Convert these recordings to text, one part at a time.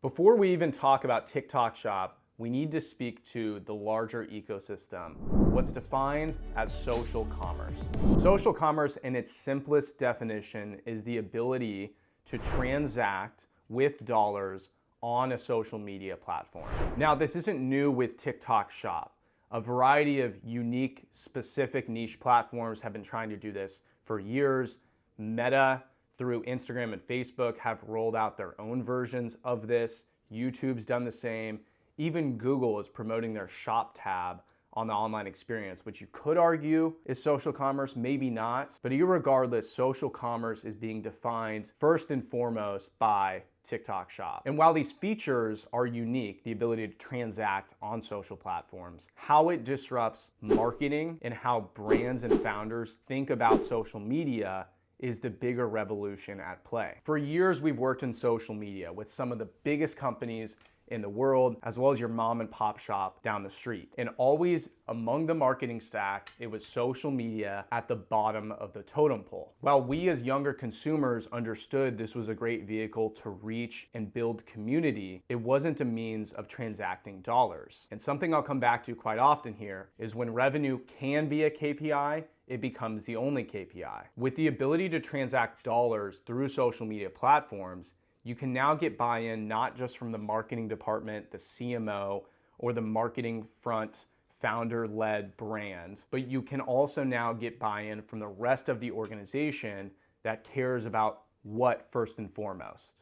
Before we even talk about TikTok Shop, we need to speak to the larger ecosystem, what's defined as social commerce. Social commerce, in its simplest definition, is the ability to transact with dollars on a social media platform. Now, this isn't new with TikTok Shop. A variety of unique, specific niche platforms have been trying to do this for years. Meta, through Instagram and Facebook, have rolled out their own versions of this. YouTube's done the same. Even Google is promoting their shop tab on the online experience, which you could argue is social commerce, maybe not. But irregardless, social commerce is being defined first and foremost by TikTok Shop. And while these features are unique, the ability to transact on social platforms, how it disrupts marketing and how brands and founders think about social media is the bigger revolution at play. For years, we've worked in social media with some of the biggest companies in the world, as well as your mom and pop shop down the street. And always among the marketing stack, it was social media at the bottom of the totem pole. While we as younger consumers understood this was a great vehicle to reach and build community, it wasn't a means of transacting dollars. And something I'll come back to quite often here is when revenue can be a KPI, it becomes the only KPI. With the ability to transact dollars through social media platforms, you can now get buy-in not just from the marketing department, the CMO, or the marketing front founder-led brand, but you can also now get buy-in from the rest of the organization that cares about what first and foremost?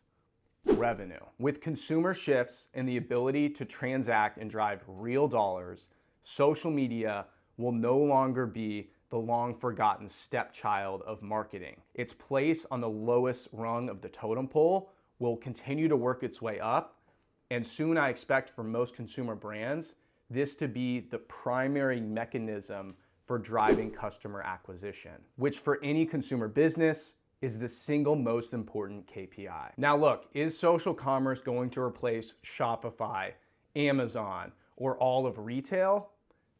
Revenue. With consumer shifts and the ability to transact and drive real dollars, social media will no longer be the long forgotten stepchild of marketing. Its place on the lowest rung of the totem pole will continue to work its way up, and soon I expect for most consumer brands, this to be the primary mechanism for driving customer acquisition, which for any consumer business is the single most important KPI. Now look, is social commerce going to replace Shopify, Amazon, or all of retail?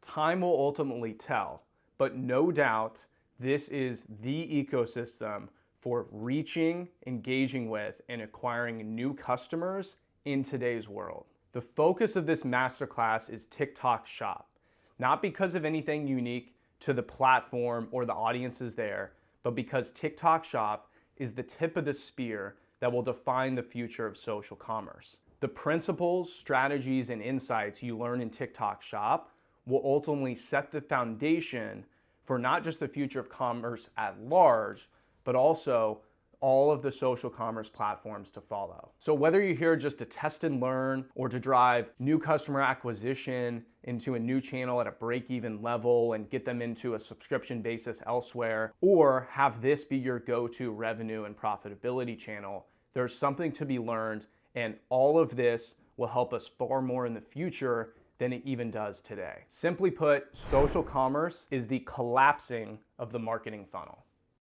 Time will ultimately tell, but no doubt this is the ecosystem for reaching, engaging with, and acquiring new customers in today's world. The focus of this masterclass is TikTok Shop, not because of anything unique to the platform or the audiences there, but because TikTok Shop is the tip of the spear that will define the future of social commerce. The principles, strategies, and insights you learn in TikTok Shop will ultimately set the foundation for not just the future of commerce at large, but also all of the social commerce platforms to follow. So whether you're here just to test and learn or to drive new customer acquisition into a new channel at a break-even level and get them into a subscription basis elsewhere, or have this be your go-to revenue and profitability channel, there's something to be learned, and all of this will help us far more in the future than it even does today. Simply put, social commerce is the collapsing of the marketing funnel.